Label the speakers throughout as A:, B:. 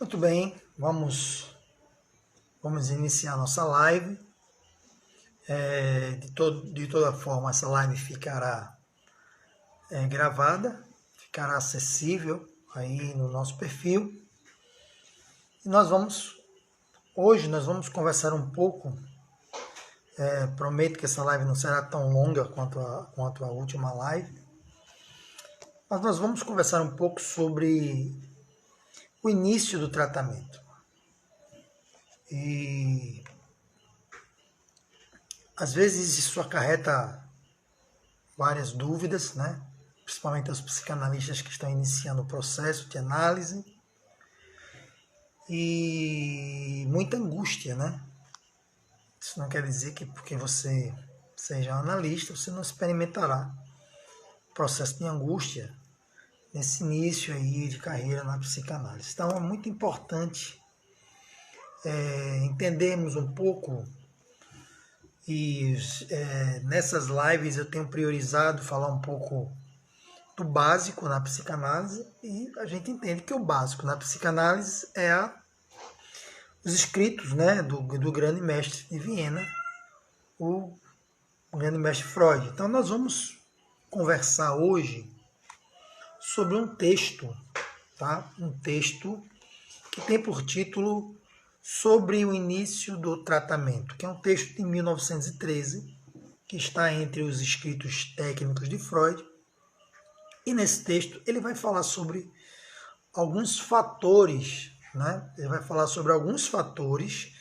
A: Muito bem, vamos iniciar nossa live. De toda forma, essa live ficará gravada, ficará acessível aí no nosso perfil. E hoje nós vamos conversar um pouco. Prometo que essa live não será tão longa quanto a última live, mas nós vamos conversar um pouco sobre o início do tratamento. E às vezes isso acarreta várias dúvidas, né? Principalmente aos psicanalistas que estão iniciando o processo de análise, e muita angústia, né? Isso não quer dizer que porque você seja analista, você não experimentará processo de angústia nesse início aí de carreira na psicanálise. Então é muito importante entendermos um pouco, e nessas lives eu tenho priorizado falar um pouco do básico na psicanálise, e a gente entende que o básico na psicanálise é os escritos, né, do grande mestre de Viena, o grande mestre Freud. Então nós vamos conversar hoje sobre um texto, tá? Um texto que tem por título Sobre o Início do Tratamento, que é um texto de 1913, que está entre os escritos técnicos de Freud. E nesse texto ele vai falar sobre alguns fatores, né? Ele vai falar sobre alguns fatores.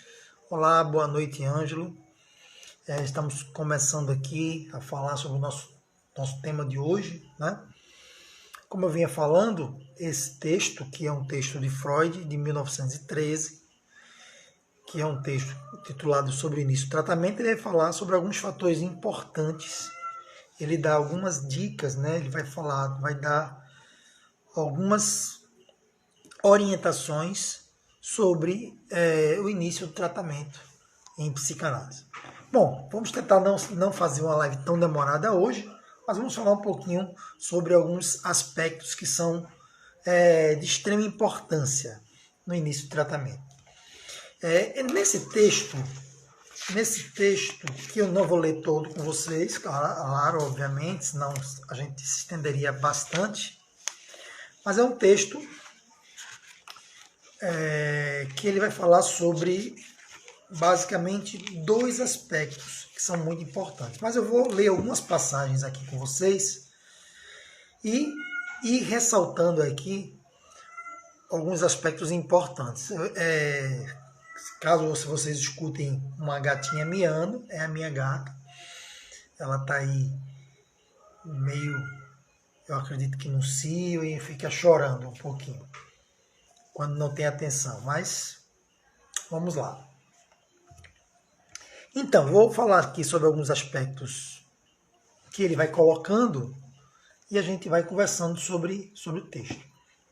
A: Olá, boa noite, Ângelo. Estamos começando aqui a falar sobre o nosso tema de hoje, né? Como eu vinha falando, esse texto, que é um texto de Freud, de 1913, que é um texto titulado Sobre o Início do Tratamento, ele vai falar sobre alguns fatores importantes. Ele dá algumas dicas, né? Ele vai dar algumas orientações sobre o início do tratamento em psicanálise. Bom, vamos tentar não fazer uma live tão demorada hoje, mas vamos falar um pouquinho sobre alguns aspectos que são de extrema importância no início do tratamento. Nesse texto, que eu não vou ler todo com vocês, claro, obviamente, senão a gente se estenderia bastante, mas é um texto que ele vai falar sobre basicamente dois aspectos que são muito importantes. Mas eu vou ler algumas passagens aqui com vocês e ir ressaltando aqui alguns aspectos importantes. Caso vocês escutem uma gatinha miando, é a minha gata. Ela está aí meio, eu acredito que no cio, e fica chorando um pouquinho quando não tem atenção. Mas vamos lá. Então, vou falar aqui sobre alguns aspectos que ele vai colocando e a gente vai conversando sobre o texto.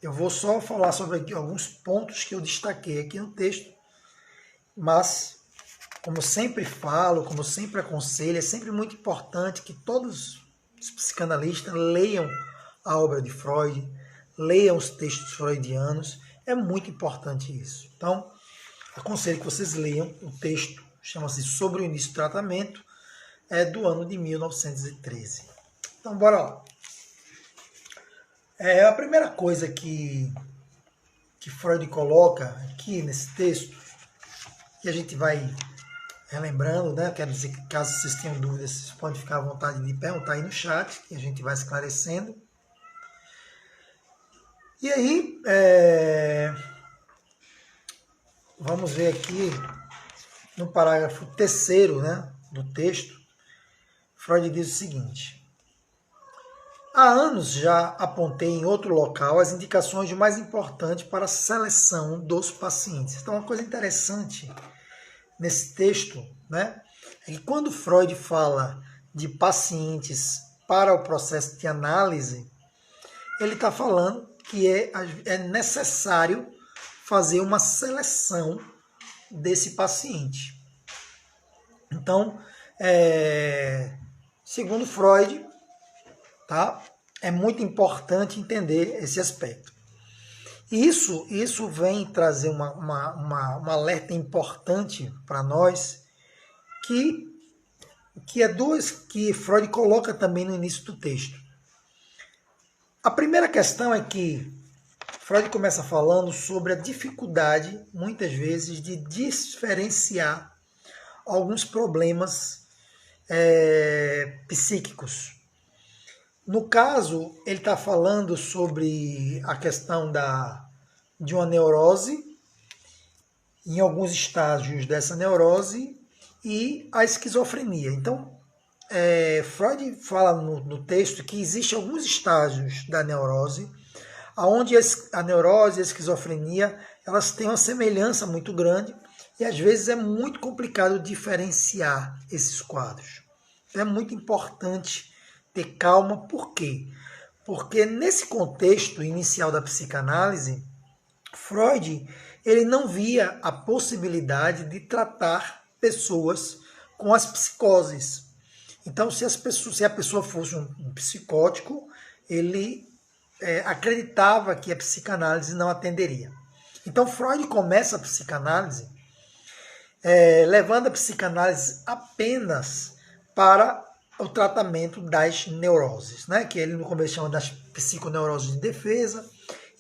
A: Eu vou só falar sobre aqui alguns pontos que eu destaquei aqui no texto, mas, como sempre falo, como sempre aconselho, é sempre muito importante que todos os psicanalistas leiam a obra de Freud, leiam os textos freudianos, é muito importante isso. Então, aconselho que vocês leiam o texto, chama-se Sobre o Início do Tratamento, do ano de 1913. Então, bora lá. A primeira coisa que Freud coloca aqui nesse texto, que a gente vai relembrando, né? Quero dizer que caso vocês tenham dúvidas, vocês podem ficar à vontade de perguntar aí no chat, que a gente vai esclarecendo. E aí, vamos ver aqui no parágrafo 3º, né, do texto, Freud diz o seguinte: há anos já apontei em outro local as indicações mais importantes para a seleção dos pacientes. Então, uma coisa interessante nesse texto, né, é que quando Freud fala de pacientes para o processo de análise, ele está falando que é necessário fazer uma seleção desse paciente. Então, segundo Freud, tá, é muito importante entender esse aspecto. Isso vem trazer um alerta importante para nós, que Freud coloca também no início do texto. A primeira questão é que Freud começa falando sobre a dificuldade, muitas vezes, de diferenciar alguns problemas psíquicos. No caso, ele está falando sobre a questão de uma neurose, em alguns estágios dessa neurose, e a esquizofrenia. Então, Freud fala no texto que existem alguns estágios da neurose, onde a neurose e a esquizofrenia elas têm uma semelhança muito grande, e às vezes é muito complicado diferenciar esses quadros. Então, é muito importante ter calma. Por quê? Porque nesse contexto inicial da psicanálise, Freud ele não via a possibilidade de tratar pessoas com as psicoses. Então, se a pessoa fosse um psicótico, ele acreditava que a psicanálise não atenderia. Então, Freud começa a psicanálise levando a psicanálise apenas para o tratamento das neuroses, né? Que ele no começo chama das psiconeuroses de defesa.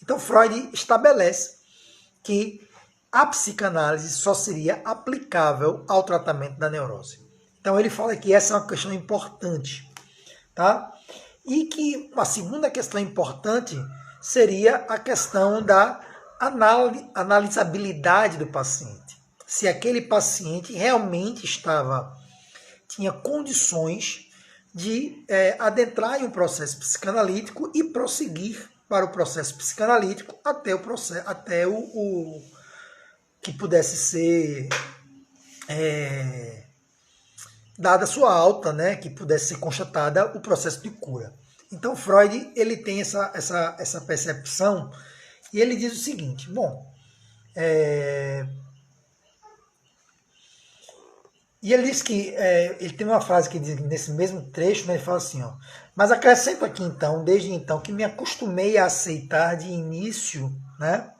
A: Então, Freud estabelece que a psicanálise só seria aplicável ao tratamento da neurose. Então, ele fala que essa é uma questão importante, tá? E que a segunda questão importante seria a questão da analisabilidade do paciente. Se aquele paciente realmente tinha condições de adentrar em um processo psicanalítico e prosseguir para o processo psicanalítico até o que pudesse ser dada a sua alta, né, que pudesse ser constatada o processo de cura. Então Freud ele tem essa percepção e ele diz o seguinte, e ele diz que ele tem uma frase que diz nesse mesmo trecho, né, ele fala assim, mas acrescento aqui então, desde então, que me acostumei a aceitar de início, né,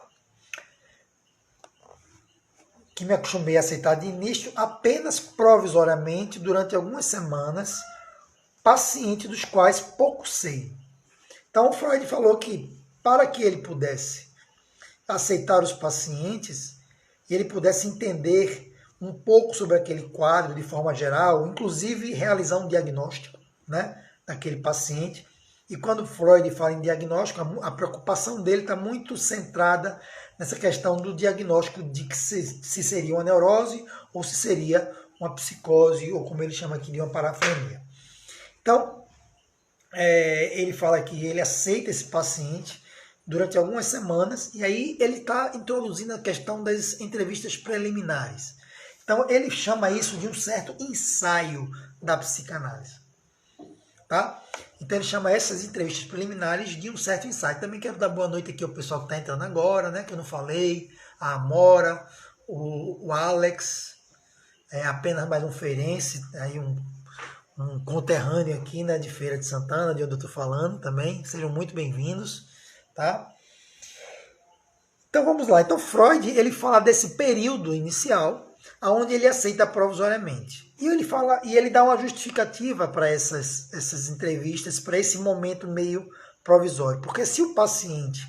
A: apenas provisoriamente durante algumas semanas, pacientes dos quais pouco sei. Então Freud falou que para que ele pudesse aceitar os pacientes e ele pudesse entender um pouco sobre aquele quadro de forma geral, inclusive realizar um diagnóstico, né, daquele paciente. E quando Freud fala em diagnóstico, a preocupação dele está muito centrada nessa questão do diagnóstico de que se seria uma neurose ou se seria uma psicose, ou como ele chama aqui, de uma parafrenia. Então, ele fala que ele aceita esse paciente durante algumas semanas, e aí ele está introduzindo a questão das entrevistas preliminares. Então, ele chama isso de um certo ensaio da psicanálise. Tá? Então, ele chama essas entrevistas preliminares de um certo ensaio. Também quero dar boa noite aqui ao pessoal que está entrando agora, né, que eu não falei, a Amora, o Alex, apenas mais um feirense, aí um conterrâneo aqui, né, de Feira de Santana, de onde eu estou falando também. Sejam muito bem-vindos. Tá? Então vamos lá. Então Freud ele fala desse período inicial, onde ele aceita provisoriamente. E ele dá uma justificativa para essas entrevistas, para esse momento meio provisório. Porque se o paciente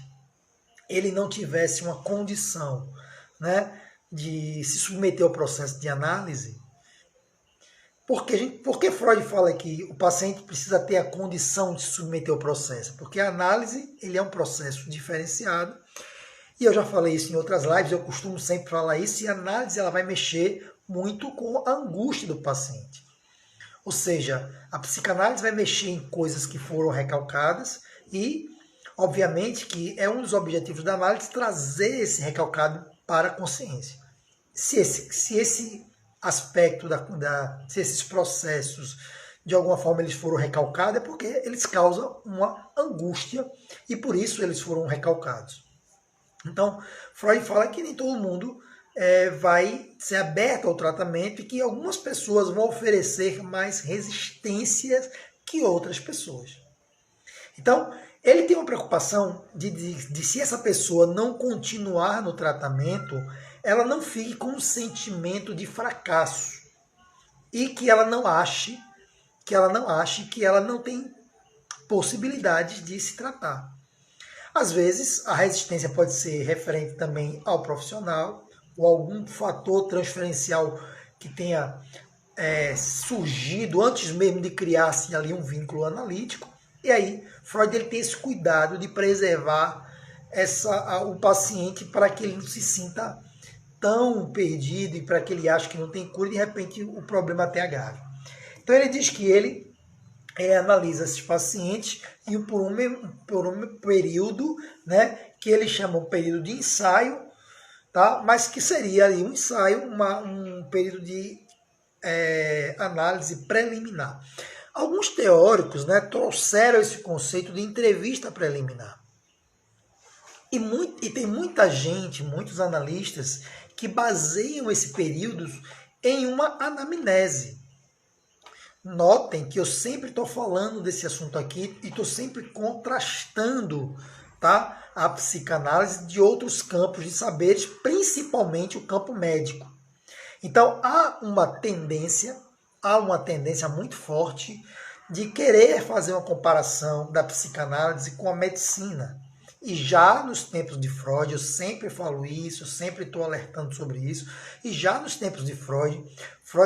A: ele não tivesse uma condição, né, de se submeter ao processo de análise, por que Freud fala que o paciente precisa ter a condição de se submeter ao processo? Porque a análise ele é um processo diferenciado, e eu já falei isso em outras lives, eu costumo sempre falar isso, e a análise ela vai mexer muito com a angústia do paciente. Ou seja, a psicanálise vai mexer em coisas que foram recalcadas e, obviamente, que é um dos objetivos da análise trazer esse recalcado para a consciência. Se esse aspecto se esses processos de alguma forma eles foram recalcados, é porque eles causam uma angústia e por isso eles foram recalcados. Então, Freud fala que nem todo mundo vai ser aberto ao tratamento e que algumas pessoas vão oferecer mais resistências que outras pessoas. Então, Ele tem uma preocupação de se essa pessoa não continuar no tratamento, ela não fique com um sentimento de fracasso e que ela não ache que ela não tem possibilidades de se tratar. Às vezes, a resistência pode ser referente também ao profissional ou algum fator transferencial que tenha surgido antes mesmo de criar-se ali um vínculo analítico. E aí, Freud ele tem esse cuidado de preservar o paciente para que ele não se sinta tão perdido e para que ele ache que não tem cura e de repente o problema até agrave. Então ele diz que ele analisa esses pacientes e por um período, né, que ele chama um período de ensaio, tá? Mas que seria ali um ensaio, um período de análise preliminar. Alguns teóricos, né, trouxeram esse conceito de entrevista preliminar. E tem muita gente, muitos analistas, que baseiam esse período em uma anamnese. Notem que eu sempre estou falando desse assunto aqui e estou sempre contrastando, tá, a psicanálise de outros campos de saberes, principalmente o campo médico. Então há uma tendência muito forte de querer fazer uma comparação da psicanálise com a medicina. E já nos tempos de Freud, eu sempre falo isso, eu sempre estou alertando sobre isso, e já nos tempos de Freud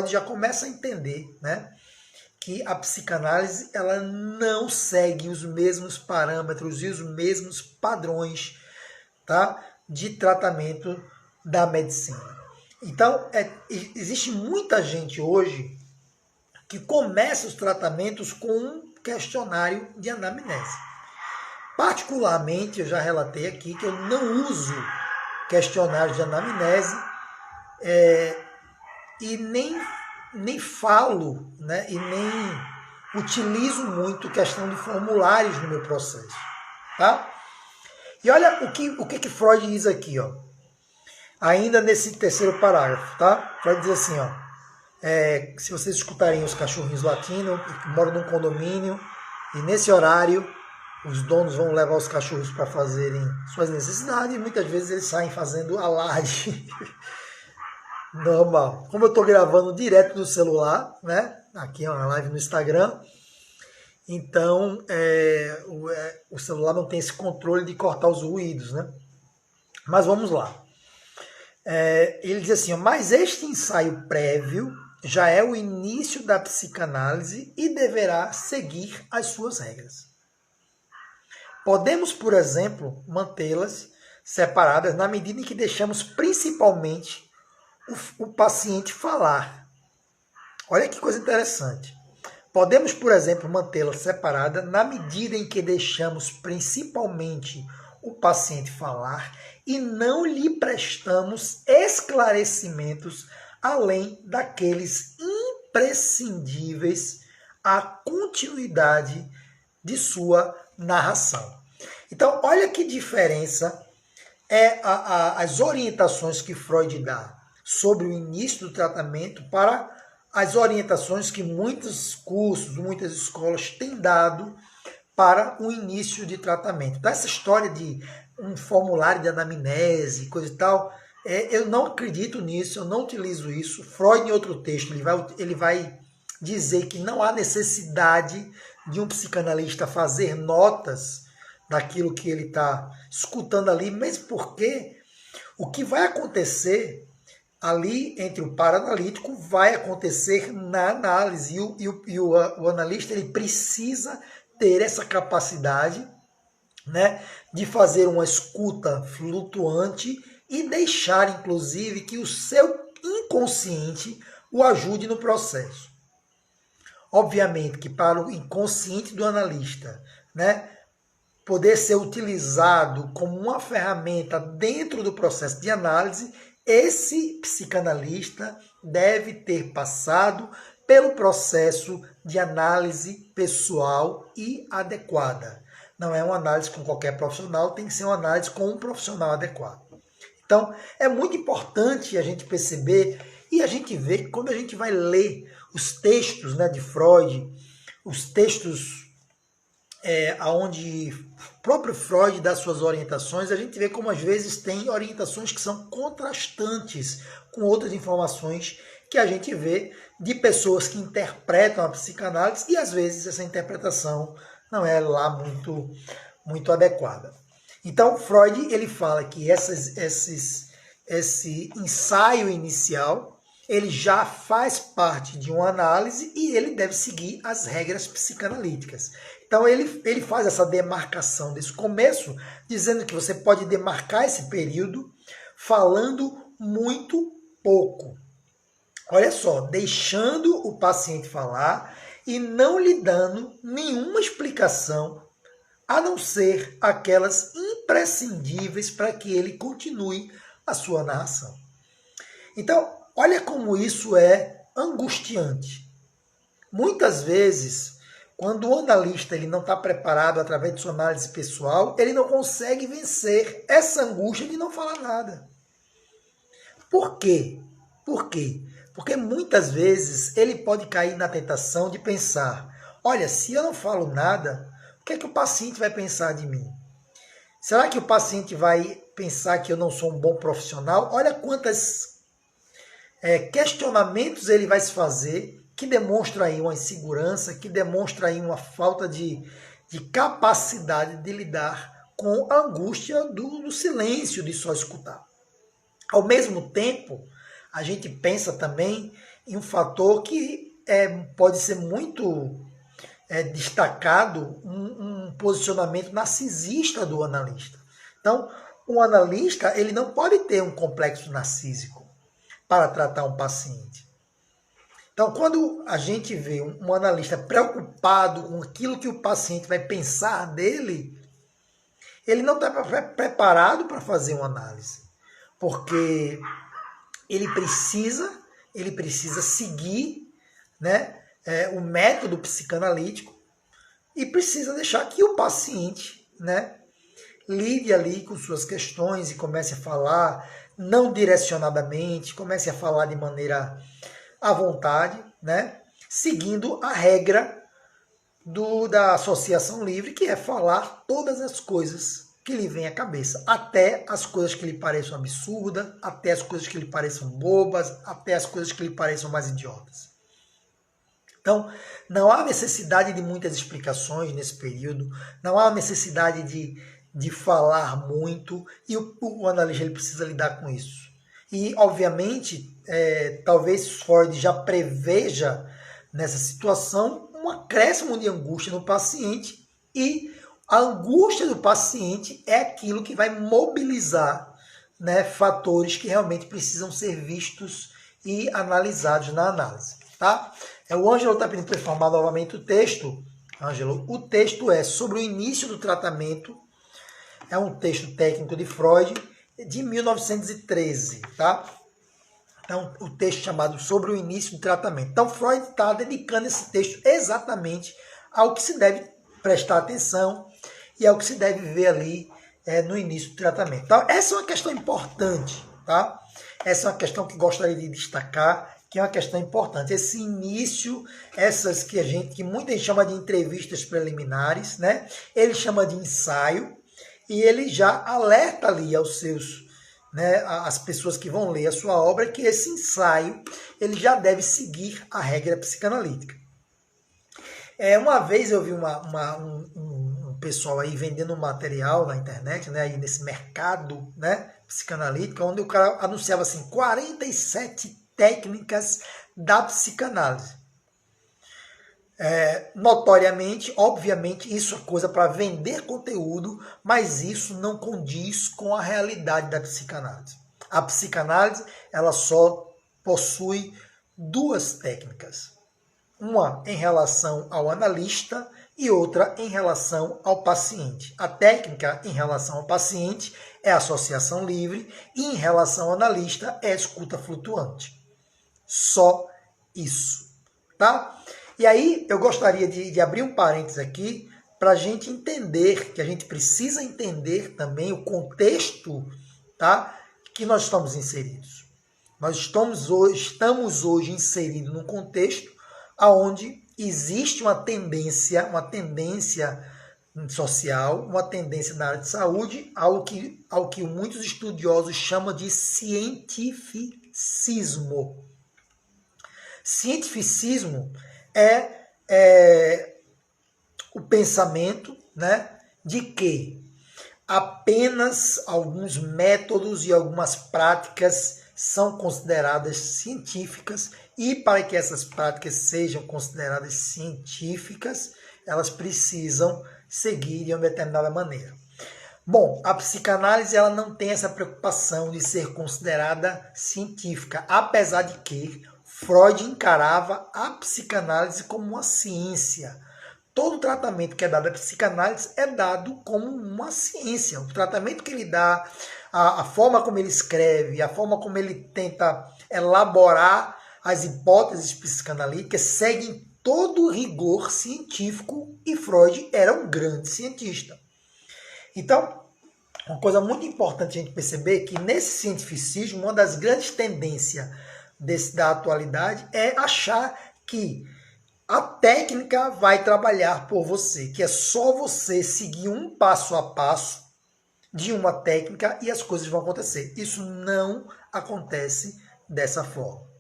A: já começa a entender, né, que a psicanálise ela não segue os mesmos parâmetros e os mesmos padrões, tá, de tratamento da medicina. Então, existe muita gente hoje que começa os tratamentos com um questionário de anamnese. Particularmente, eu já relatei aqui que eu não uso questionário de anamnese e nem falo, né, e nem utilizo muito questão de formulários no meu processo, tá? E olha o que Freud diz aqui, ó. Ainda nesse terceiro parágrafo, tá? Freud diz assim, ó, se vocês escutarem os cachorrinhos latindo, moram num condomínio e nesse horário os donos vão levar os cachorros para fazerem suas necessidades e muitas vezes eles saem fazendo alarde. Normal. Como eu estou gravando direto do celular, né? Aqui é uma live no Instagram, então o celular não tem esse controle de cortar os ruídos, né? Mas vamos lá. Ele diz assim, ó, mas este ensaio prévio já é o início da psicanálise e deverá seguir as suas regras. Podemos, por exemplo, mantê-las separadas na medida em que deixamos principalmente o paciente falar. Olha que coisa interessante. Podemos, por exemplo, mantê-la separada na medida em que deixamos principalmente o paciente falar e não lhe prestamos esclarecimentos além daqueles imprescindíveis à continuidade de sua narração. Então, olha que diferença as orientações que Freud dá sobre o início do tratamento para as orientações que muitos cursos, muitas escolas têm dado para o início de tratamento. Então, essa história de um formulário de anamnese, coisa e tal, eu não acredito nisso, eu não utilizo isso. Freud, em outro texto, ele vai dizer que não há necessidade de um psicanalista fazer notas daquilo que ele está escutando ali, mesmo porque o que vai acontecer ali entre o paranalítico vai acontecer na análise e o analista ele precisa ter essa capacidade, né, de fazer uma escuta flutuante e deixar, inclusive, que o seu inconsciente o ajude no processo. Obviamente que para o inconsciente do analista, né, poder ser utilizado como uma ferramenta dentro do processo de análise, esse psicanalista deve ter passado pelo processo de análise pessoal e adequada. Não é uma análise com qualquer profissional, tem que ser uma análise com um profissional adequado. Então, é muito importante a gente perceber e a gente ver que quando a gente vai ler os textos, né, de Freud, os textos onde o próprio Freud dá suas orientações, a gente vê como às vezes tem orientações que são contrastantes com outras informações que a gente vê de pessoas que interpretam a psicanálise e às vezes essa interpretação não é lá muito adequada. Então Freud ele fala que esse ensaio inicial ele já faz parte de uma análise e ele deve seguir as regras psicanalíticas. Então ele faz essa demarcação desse começo, dizendo que você pode demarcar esse período falando muito pouco. Olha só, deixando o paciente falar e não lhe dando nenhuma explicação, a não ser aquelas imprescindíveis para que ele continue a sua narração. Então, olha como isso é angustiante. Muitas vezes, quando o analista ele não está preparado através de sua análise pessoal, ele não consegue vencer essa angústia de não falar nada. Por quê? Por quê? Porque muitas vezes ele pode cair na tentação de pensar, olha, se eu não falo nada, o que é que o paciente vai pensar de mim? Será que o paciente vai pensar que eu não sou um bom profissional? Olha quantos questionamentos ele vai se fazer que demonstra aí uma insegurança, que demonstra aí uma falta de capacidade de lidar com a angústia do silêncio, de só escutar. Ao mesmo tempo, a gente pensa também em um fator que pode ser muito destacado, um posicionamento narcisista do analista. Então, o analista ele não pode ter um complexo narcísico para tratar um paciente. Então, quando a gente vê um analista preocupado com aquilo que o paciente vai pensar dele, ele não está preparado para fazer uma análise, porque ele precisa seguir, né, o método psicanalítico e precisa deixar que o paciente, né, lide ali com suas questões e comece a falar não direcionadamente, comece a falar de maneira à vontade, né, seguindo a regra da associação livre, que é falar todas as coisas que lhe vem à cabeça, até as coisas que lhe pareçam absurdas, até as coisas que lhe pareçam bobas, até as coisas que lhe pareçam mais idiotas. Então, não há necessidade de muitas explicações nesse período, não há necessidade de falar muito, e o analista ele precisa lidar com isso. E, obviamente, talvez Freud já preveja nessa situação um acréscimo de angústia no paciente, e a angústia do paciente é aquilo que vai mobilizar, né, fatores que realmente precisam ser vistos e analisados na análise. Tá? O Ângelo está pedindo para informar novamente o texto. Ângelo, o texto é sobre o início do tratamento. É um texto técnico de Freud de 1913. Tá? Então, o texto chamado Sobre o Início do Tratamento. Então, Freud está dedicando esse texto exatamente ao que se deve prestar atenção e ao que se deve ver ali no início do tratamento. Então, essa é uma questão importante, tá? Essa é uma questão que gostaria de destacar, que é uma questão importante. Esse início, essas que muita gente chama de entrevistas preliminares, né? Ele chama de ensaio e ele já alerta ali aos seus, né, as pessoas que vão ler a sua obra, que esse ensaio ele já deve seguir a regra psicanalítica. Uma vez eu vi um pessoal aí vendendo material na internet, né, aí nesse mercado, né, psicanalítico, onde o cara anunciava assim, 47 técnicas da psicanálise. Notoriamente, obviamente, isso é coisa para vender conteúdo, mas isso não condiz com a realidade da psicanálise. A psicanálise ela só possui duas técnicas. Uma em relação ao analista e outra em relação ao paciente. A técnica em relação ao paciente é associação livre e em relação ao analista é escuta flutuante. Só isso, tá? E aí eu gostaria de abrir um parênteses aqui para a gente entender, que a gente precisa entender também o contexto, tá, que nós estamos inseridos. Nós estamos hoje inseridos num contexto onde existe uma tendência, social, uma tendência na área de saúde, ao que muitos estudiosos chamam de cientificismo. Cientificismo é o pensamento, né, de que apenas alguns métodos e algumas práticas são consideradas científicas, e para que essas práticas sejam consideradas científicas, elas precisam seguir de uma determinada maneira. Bom, a psicanálise ela não tem essa preocupação de ser considerada científica, apesar de que Freud encarava a psicanálise como uma ciência. Todo tratamento que é dado à psicanálise é dado como uma ciência. O tratamento que ele dá, a forma como ele escreve, a forma como ele tenta elaborar as hipóteses psicanalíticas seguem todo o rigor científico, e Freud era um grande cientista. Então, uma coisa muito importante a gente perceber é que nesse cientificismo, uma das grandes tendências da atualidade é achar que a técnica vai trabalhar por você, que é só você seguir um passo a passo de uma técnica e as coisas vão acontecer. Isso não acontece dessa forma.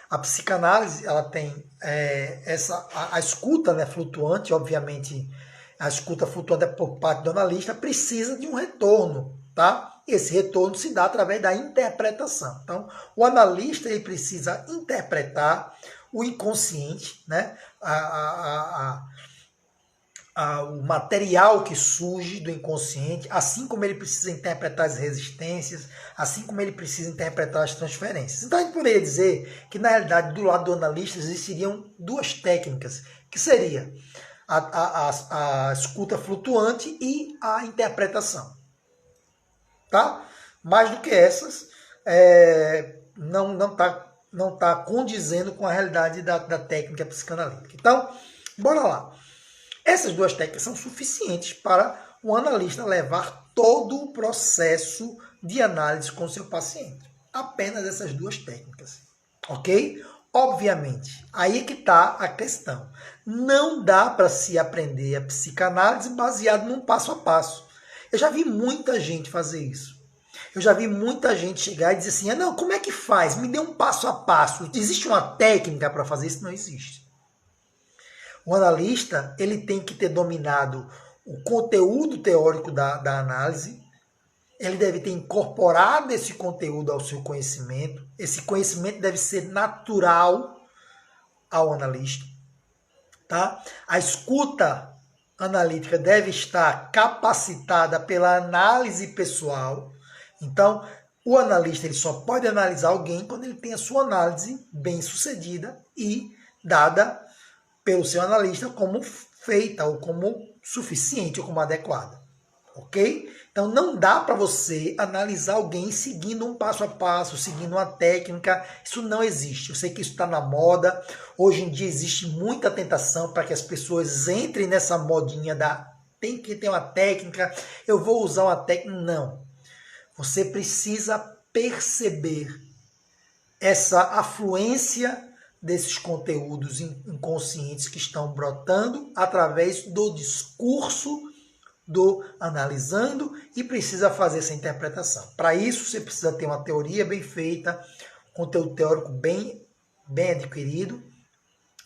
A: A psicanálise ela tem a escuta, né, flutuante, obviamente a escuta flutuante por parte do analista precisa de um retorno, tá? Esse retorno se dá através da interpretação. Então, o analista ele precisa interpretar o inconsciente, né? O material que surge do inconsciente, assim como ele precisa interpretar as resistências, assim como ele precisa interpretar as transferências. Então a gente poderia dizer que, na realidade, do lado do analista existiriam duas técnicas, que seria a escuta flutuante e a interpretação. Tá? Mais do que essas, não tá condizendo com a realidade da técnica psicanalítica. Então, bora lá. Essas duas técnicas são suficientes para o analista levar todo o processo de análise com seu paciente. Apenas essas duas técnicas. Ok? Obviamente, aí é que está a questão. Não dá para se aprender a psicanálise baseado num passo a passo. Eu já vi muita gente fazer isso. Eu já vi muita gente chegar e dizer assim, não, como é que faz? Me dê um passo a passo. Existe uma técnica para fazer isso? Não existe. O analista ele tem que ter dominado o conteúdo teórico da análise, ele deve ter incorporado esse conteúdo ao seu conhecimento, esse conhecimento deve ser natural ao analista. Tá? A escuta analítica deve estar capacitada pela análise pessoal. Então, o analista ele só pode analisar alguém quando ele tem a sua análise bem sucedida e dada pelo seu analista como feita, ou como suficiente, ou como adequada. Ok? Então não dá para você analisar alguém seguindo um passo a passo, seguindo uma técnica. Isso não existe. Eu sei que isso está na moda. Hoje em dia existe muita tentação para que as pessoas entrem nessa modinha tem que ter uma técnica, eu vou usar uma técnica. Não. Você precisa perceber essa afluência desses conteúdos inconscientes que estão brotando através do discurso do analisando e precisa fazer essa interpretação. Para isso, você precisa ter uma teoria bem feita, conteúdo teórico bem adquirido.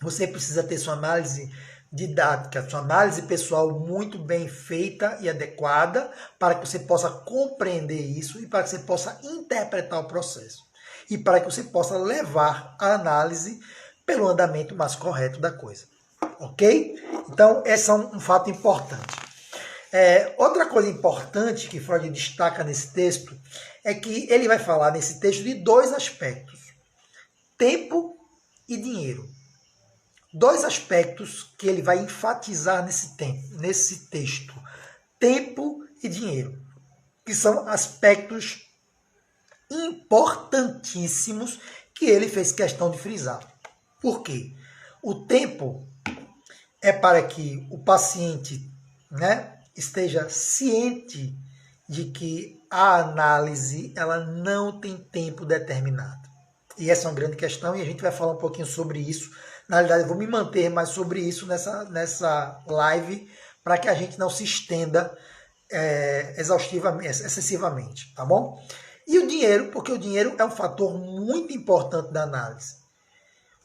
A: Você precisa ter sua análise didática, sua análise pessoal muito bem feita e adequada para que você possa compreender isso e para que você possa interpretar o processo. E para que você possa levar a análise pelo andamento mais correto da coisa. Ok? Então, esse é um fato importante. Outra coisa importante que Freud destaca nesse texto é que ele vai falar nesse texto de dois aspectos. Tempo e dinheiro. Dois aspectos que ele vai enfatizar nesse texto. Tempo e dinheiro. Que são aspectos importantíssimos que ele fez questão de frisar. Por quê? O tempo é para que o paciente, né, esteja ciente de que a análise ela não tem tempo determinado. E essa é uma grande questão e a gente vai falar um pouquinho sobre isso. Na realidade, eu vou me manter mais sobre isso nessa live para que a gente não se estenda excessivamente, tá bom? E o dinheiro, porque o dinheiro é um fator muito importante da análise.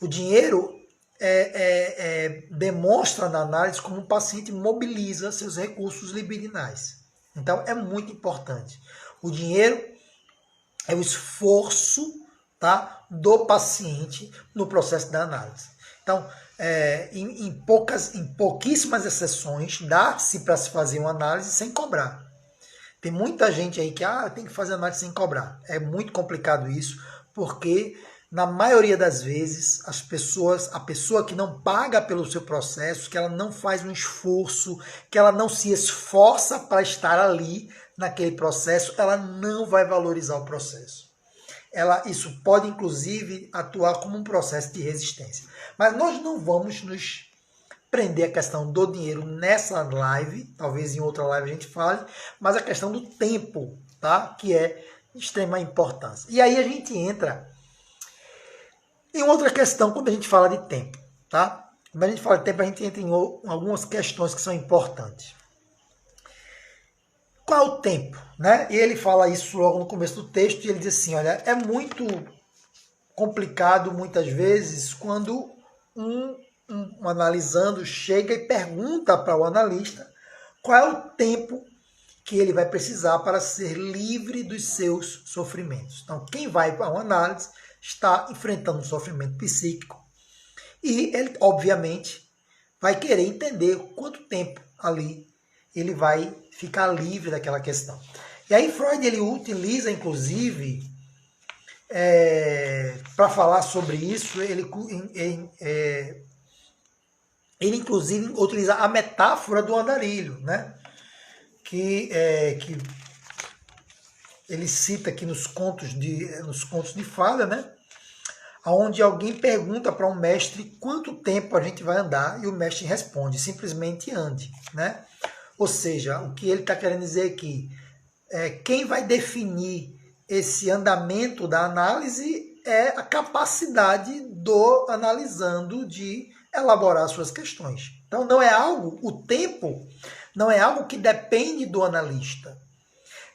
A: O dinheiro demonstra na análise como o paciente mobiliza seus recursos libidinais. Então, é muito importante. O dinheiro é o esforço, tá, do paciente no processo da análise. Então, em pouquíssimas exceções, dá-se para se fazer uma análise sem cobrar. Tem muita gente aí que tem que fazer análise sem cobrar. É muito complicado isso, porque na maioria das vezes a pessoa que não paga pelo seu processo, que ela não faz um esforço, que ela não se esforça para estar ali naquele processo, ela não vai valorizar o processo. Isso pode inclusive atuar como um processo de resistência. Mas nós não vamos nos prender a questão do dinheiro nessa live, talvez em outra live a gente fale, mas a questão do tempo, tá? Que é de extrema importância. E aí a gente entra em outra questão quando a gente fala de tempo, tá? Quando a gente fala de tempo, a gente entra em algumas questões que são importantes. Qual é o tempo, né? E ele fala isso logo no começo do texto, e ele diz assim, olha, é muito complicado muitas vezes quando um analisando chega e pergunta para o analista qual é o tempo que ele vai precisar para ser livre dos seus sofrimentos. Então, quem vai para uma análise está enfrentando um sofrimento psíquico e ele, obviamente, vai querer entender quanto tempo ali ele vai ficar livre daquela questão. E aí Freud ele utiliza, inclusive, para falar sobre isso, ele inclusive utiliza a metáfora do andarilho, né? Que ele cita aqui nos contos de fada, né? Onde alguém pergunta para um mestre quanto tempo a gente vai andar e o mestre responde, simplesmente ande, né? Ou seja, o que ele está querendo dizer aqui quem vai definir esse andamento da análise é a capacidade do analisando de elaborar suas questões. Então o tempo não é algo que depende do analista.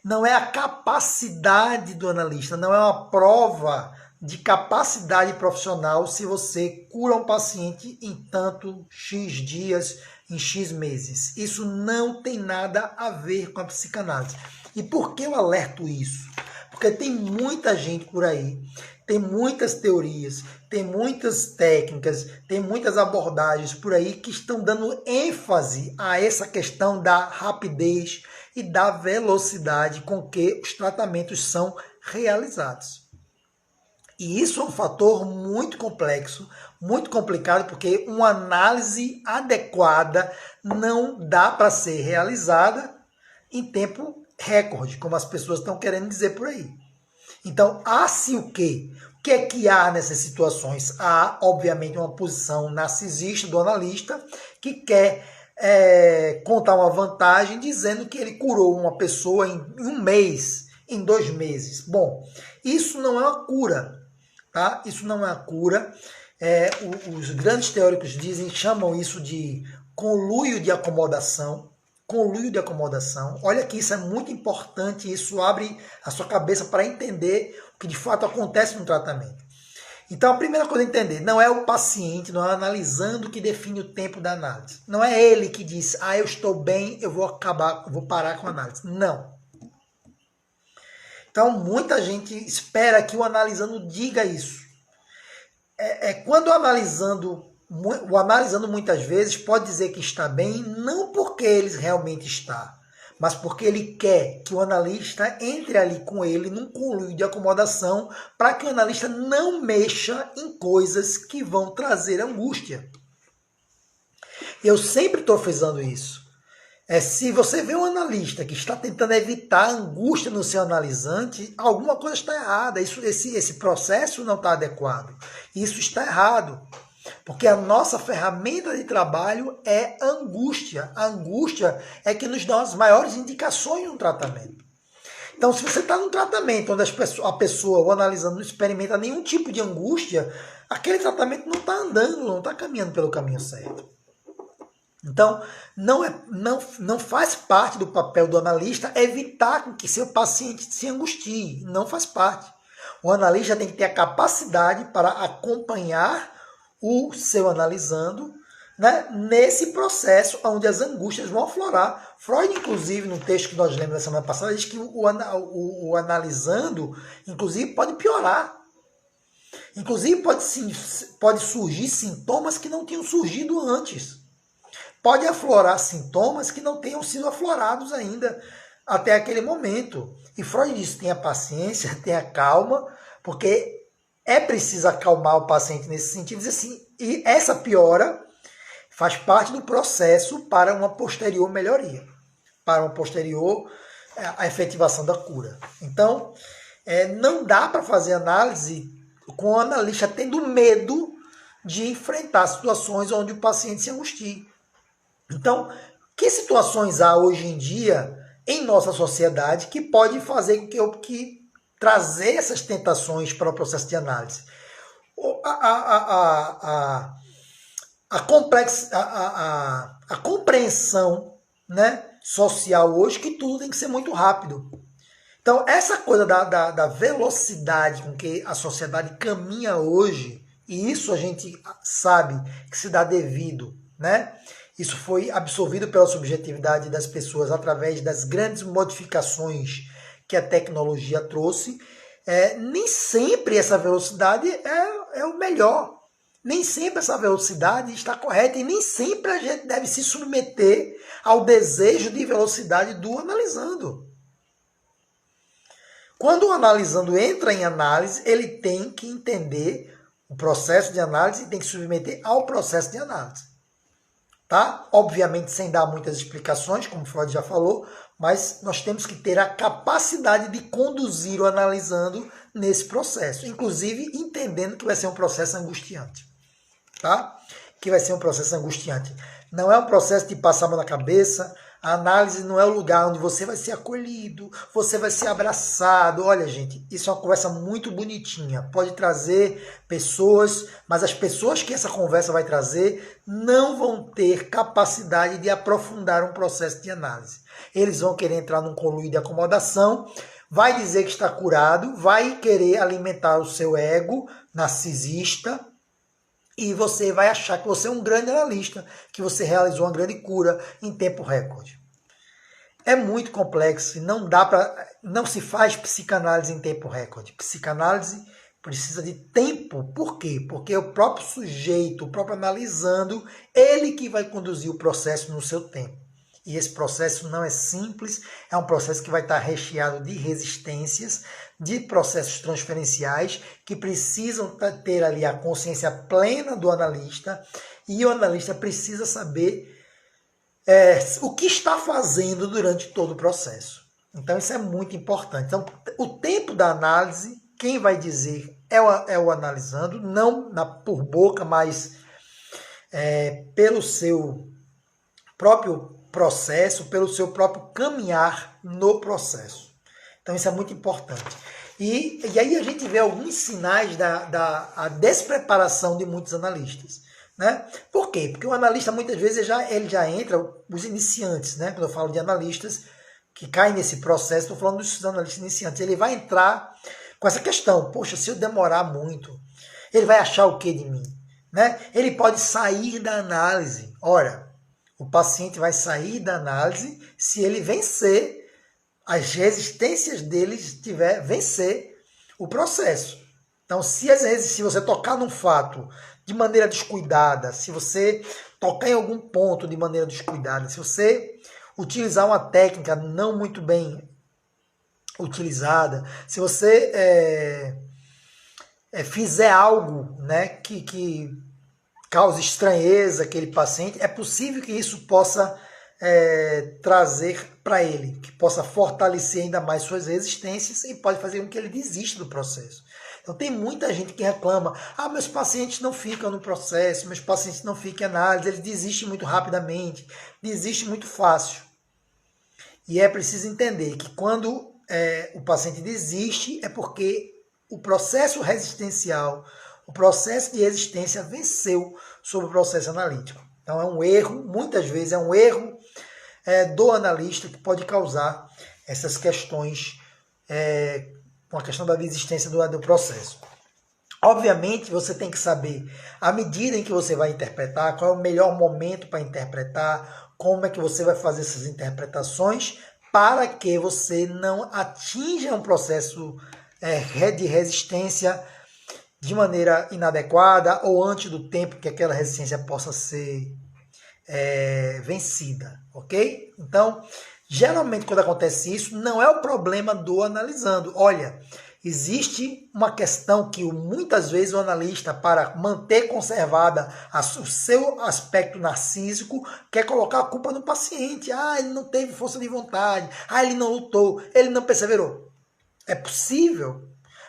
A: Não é a capacidade do analista, não é uma prova de capacidade profissional se você cura um paciente em tanto X dias, em X meses. Isso não tem nada a ver com a psicanálise. E por que eu alerto isso? Porque tem muita gente por aí, tem muitas teorias, tem muitas técnicas, tem muitas abordagens por aí que estão dando ênfase a essa questão da rapidez e da velocidade com que os tratamentos são realizados. E isso é um fator muito complexo, muito complicado, porque uma análise adequada não dá para ser realizada em tempo recorde, como as pessoas estão querendo dizer por aí. Então, há-se o quê? O que é que há nessas situações? Há, obviamente, uma posição narcisista do analista que quer contar uma vantagem dizendo que ele curou uma pessoa em um mês, em 2 meses. Bom, isso não é uma cura, tá? Isso não é uma cura. Os grandes teóricos chamam isso de conluio de acomodação. Conluio de acomodação. Olha que isso é muito importante, isso abre a sua cabeça para entender o que de fato acontece no tratamento. Então, a primeira coisa a entender, não é o paciente, não é analisando que define o tempo da análise. Não é ele que diz, eu estou bem, eu vou parar com a análise. Não. Então, muita gente espera que o analisando diga isso. Quando o analisando muitas vezes pode dizer que está bem, não porque ele realmente está, mas porque ele quer que o analista entre ali com ele num conluio de acomodação para que o analista não mexa em coisas que vão trazer angústia. Eu sempre estou frisando isso. Se você vê um analista que está tentando evitar a angústia no seu analisante, alguma coisa está errada. Esse processo não está adequado. Isso está errado. Porque a nossa ferramenta de trabalho é a angústia. A angústia é que nos dá as maiores indicações no tratamento. Então, se você está num tratamento onde a pessoa, o analisando, não experimenta nenhum tipo de angústia, aquele tratamento não está andando, não está caminhando pelo caminho certo. Então, não faz parte do papel do analista evitar que seu paciente se angustie. Não faz parte. O analista tem que ter a capacidade para acompanhar o seu analisando, né, nesse processo onde as angústias vão aflorar. Freud, inclusive, no texto que nós lemos na semana passada, diz que o analisando, inclusive, pode piorar. Inclusive, pode surgir sintomas que não tinham surgido antes. Pode aflorar sintomas que não tenham sido aflorados ainda até aquele momento. E Freud diz, tenha paciência, tenha calma, porque é preciso acalmar o paciente nesse sentido. Diz assim, e essa piora faz parte do processo para uma posterior melhoria, para uma posterior a efetivação da cura. Então, não dá para fazer análise com o analista tendo medo de enfrentar situações onde o paciente se angustie. Então, que situações há hoje em dia em nossa sociedade que pode fazer com que trazer essas tentações para o processo de análise? A compreensão, né, social hoje que tudo tem que ser muito rápido. Então, essa coisa da velocidade com que a sociedade caminha hoje, e isso a gente sabe que se dá devido, né? Isso foi absorvido pela subjetividade das pessoas através das grandes modificações que a tecnologia trouxe. Nem sempre essa velocidade é o melhor. Nem sempre essa velocidade está correta e nem sempre a gente deve se submeter ao desejo de velocidade do analisando. Quando o analisando entra em análise, ele tem que entender o processo de análise e tem que se submeter ao processo de análise. Tá? Obviamente sem dar muitas explicações, como o Freud já falou, mas nós temos que ter a capacidade de conduzir o analisando nesse processo, inclusive entendendo que vai ser um processo angustiante. Tá? Que vai ser um processo angustiante. Não é um processo de passar a mão na cabeça. A análise não é o lugar onde você vai ser acolhido, você vai ser abraçado. Olha, gente, isso é uma conversa muito bonitinha. Pode trazer pessoas, mas as pessoas que essa conversa vai trazer não vão ter capacidade de aprofundar um processo de análise. Eles vão querer entrar num conluio de acomodação, vai dizer que está curado, vai querer alimentar o seu ego narcisista, e você vai achar que você é um grande analista, que você realizou uma grande cura em tempo recorde. É muito complexo e não se faz psicanálise em tempo recorde. Psicanálise precisa de tempo. Por quê? Porque o próprio sujeito, o próprio analisando, ele que vai conduzir o processo no seu tempo. E esse processo não é simples, é um processo que vai estar recheado de resistências, de processos transferenciais que precisam ter ali a consciência plena do analista, e o analista precisa saber o que está fazendo durante todo o processo. Então isso é muito importante. Então o tempo da análise, quem vai dizer é o analisando, não por boca, mas pelo seu próprio processo, pelo seu próprio caminhar no processo. Então isso é muito importante. E aí a gente vê alguns sinais da despreparação de muitos analistas. Né? Por quê? Porque o analista muitas vezes ele já entra, os iniciantes, né? Quando eu falo de analistas que caem nesse processo, estou falando dos analistas iniciantes, ele vai entrar com essa questão, poxa, se eu demorar muito, ele vai achar o que de mim? Né? Ele pode sair da análise. Ora, o paciente vai sair da análise se ele vencer as resistências dele, vencer o processo. Então, se você tocar num fato de maneira descuidada, se você tocar em algum ponto de maneira descuidada, se você utilizar uma técnica não muito bem utilizada, se você fizer algo, né, que cause estranheza àquele paciente, é possível que isso possa trazer para ele, que possa fortalecer ainda mais suas resistências e pode fazer com que ele desista do processo. Então tem muita gente que reclama, meus pacientes não ficam no processo, meus pacientes não ficam em análise, eles desistem muito rapidamente, desistem muito fácil. E é preciso entender que quando o paciente desiste é porque o processo resistencial, o processo de resistência venceu sobre o processo analítico. Então é um erro, muitas vezes é um erro do analista que pode causar essas questões, com a questão da desistência do processo. Obviamente, você tem que saber a medida em que você vai interpretar, qual é o melhor momento para interpretar, como é que você vai fazer essas interpretações para que você não atinja um processo de resistência de maneira inadequada ou antes do tempo que aquela resistência possa ser vencida, ok? Então, geralmente quando acontece isso, não é o problema do analisando. Olha, existe uma questão que muitas vezes o analista, para manter conservada o seu aspecto narcísico, quer colocar a culpa no paciente. Ele não teve força de vontade, ele não lutou, ele não perseverou. É possível,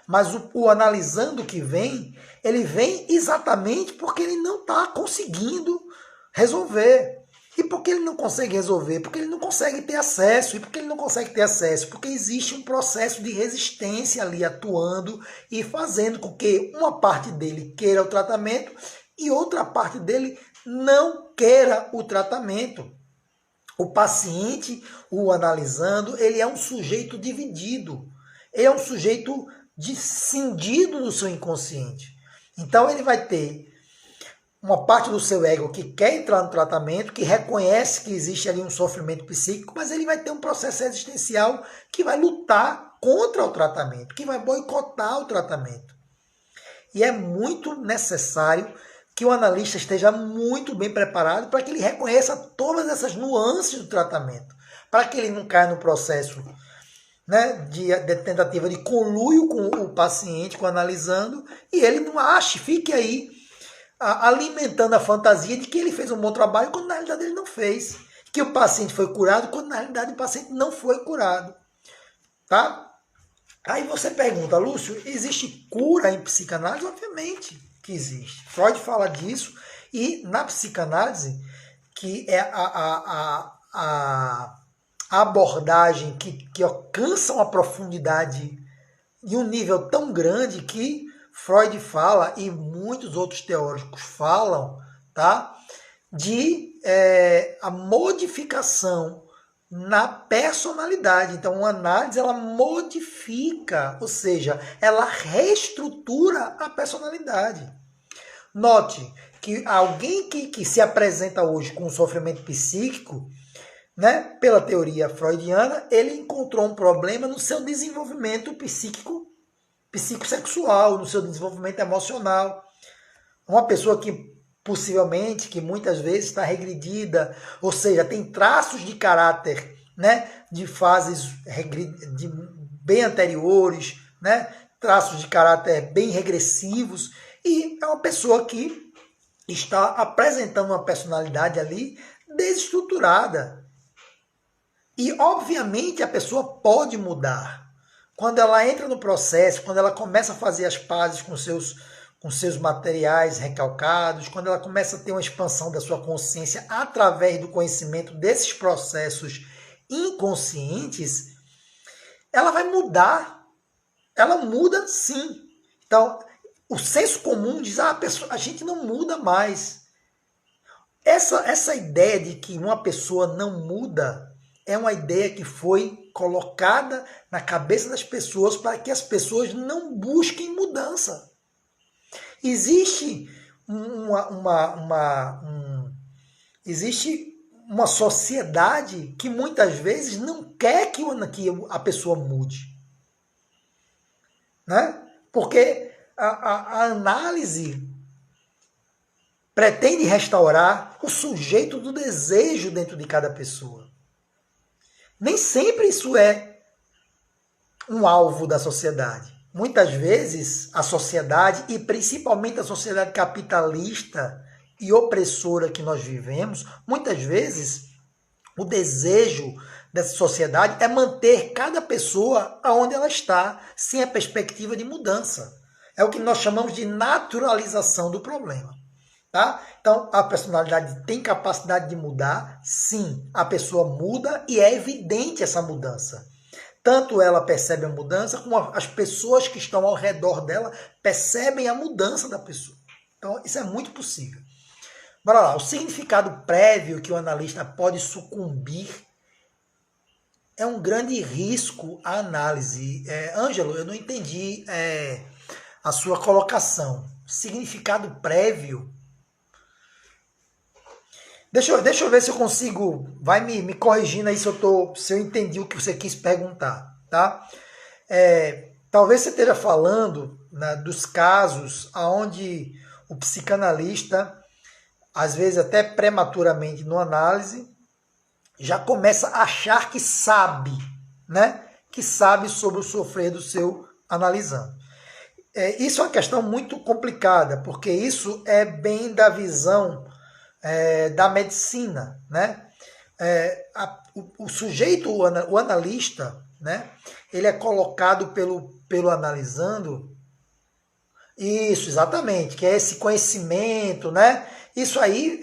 A: mas o analisando que vem, ele vem exatamente porque ele não está conseguindo resolver. E por que ele não consegue resolver? Porque ele não consegue ter acesso. E por que ele não consegue ter acesso? Porque existe um processo de resistência ali atuando e fazendo com que uma parte dele queira o tratamento e outra parte dele não queira o tratamento. O paciente, o analisando, ele é um sujeito dividido. Ele é um sujeito cindido do seu inconsciente. Então ele vai ter uma parte do seu ego que quer entrar no tratamento, que reconhece que existe ali um sofrimento psíquico, mas ele vai ter um processo existencial que vai lutar contra o tratamento, que vai boicotar o tratamento. E é muito necessário que o analista esteja muito bem preparado para que ele reconheça todas essas nuances do tratamento, para que ele não caia no processo de tentativa de conluio com o paciente, com o analisando, e ele não ache, fique aí alimentando a fantasia de que ele fez um bom trabalho quando na realidade ele não fez. Que o paciente foi curado quando na realidade o paciente não foi curado. Tá? Aí você pergunta, Lúcio, existe cura em psicanálise? Obviamente que existe. Freud fala disso e na psicanálise, que é a abordagem que alcança uma profundidade e um nível tão grande que Freud fala, e muitos outros teóricos falam, tá? De a modificação na personalidade. Então, uma análise, ela modifica, ou seja, ela reestrutura a personalidade. Note que alguém que se apresenta hoje com um sofrimento psíquico, pela teoria freudiana, ele encontrou um problema no seu desenvolvimento psicossexual, no seu desenvolvimento emocional. Uma pessoa que possivelmente, que muitas vezes está regredida, ou seja, tem traços de caráter, de fases bem anteriores, traços de caráter bem regressivos, e é uma pessoa que está apresentando uma personalidade ali desestruturada. E, obviamente, a pessoa pode mudar. Quando ela entra no processo, quando ela começa a fazer as pazes com seus materiais recalcados, quando ela começa a ter uma expansão da sua consciência através do conhecimento desses processos inconscientes, ela vai mudar. Ela muda, sim. Então, o senso comum diz, a gente não muda mais. Essa ideia de que uma pessoa não muda é uma ideia que foi colocada na cabeça das pessoas para que as pessoas não busquem mudança. Existe existe uma sociedade que muitas vezes não quer que a pessoa mude. Porque a análise pretende restaurar o sujeito do desejo dentro de cada pessoa. Nem sempre isso é um alvo da sociedade. Muitas vezes a sociedade, e principalmente a sociedade capitalista e opressora que nós vivemos, muitas vezes o desejo dessa sociedade é manter cada pessoa onde ela está, sem a perspectiva de mudança. É o que nós chamamos de naturalização do problema. Tá? Então, a personalidade tem capacidade de mudar? Sim, a pessoa muda e é evidente essa mudança. Tanto ela percebe a mudança, como as pessoas que estão ao redor dela percebem a mudança da pessoa. Então, isso é muito possível. Bora lá, o significado prévio que o analista pode sucumbir é um grande risco à análise. Ângelo, eu não entendi a sua colocação. Significado prévio. Deixa eu ver se eu consigo. Vai me corrigindo aí se eu entendi o que você quis perguntar, tá? Talvez você esteja falando, né, dos casos onde o psicanalista, às vezes até prematuramente no análise, já começa a achar que sabe, né? Que sabe sobre o sofrer do seu analisando. Isso é uma questão muito complicada, porque isso é bem da visão da medicina, né? O sujeito, o analista, né? Ele é colocado pelo analisando. Isso, exatamente, que é esse conhecimento, né? Isso aí,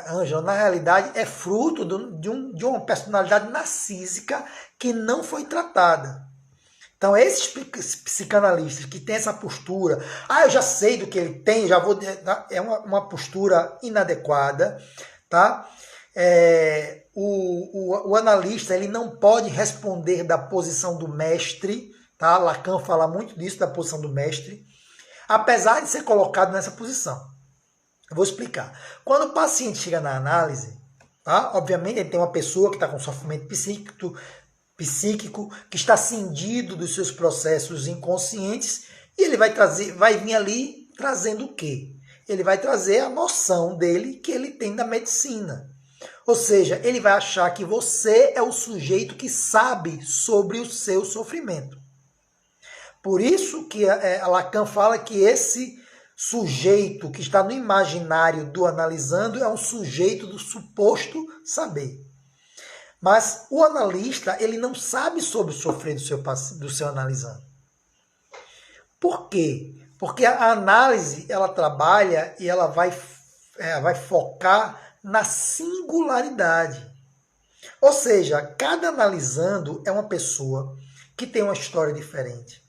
A: Ângela, na realidade é fruto de uma personalidade narcísica que não foi tratada. Então, esses psicanalistas que têm essa postura, eu já sei do que ele tem, já vou. É uma postura inadequada, tá? O analista ele não pode responder da posição do mestre, tá? Lacan fala muito disso, da posição do mestre, apesar de ser colocado nessa posição. Eu vou explicar. Quando o paciente chega na análise, tá? Obviamente ele tem uma pessoa que está com sofrimento psíquico, que está cindido dos seus processos inconscientes, e ele vai vir ali trazendo o quê? Ele vai trazer a noção dele que ele tem da medicina. Ou seja, ele vai achar que você é o sujeito que sabe sobre o seu sofrimento. Por isso que a Lacan fala que esse sujeito que está no imaginário do analisando é um sujeito do suposto saber. Mas o analista, ele não sabe sobre o sofrer do seu analisando. Por quê? Porque a análise, ela trabalha e ela vai focar na singularidade. Ou seja, cada analisando é uma pessoa que tem uma história diferente,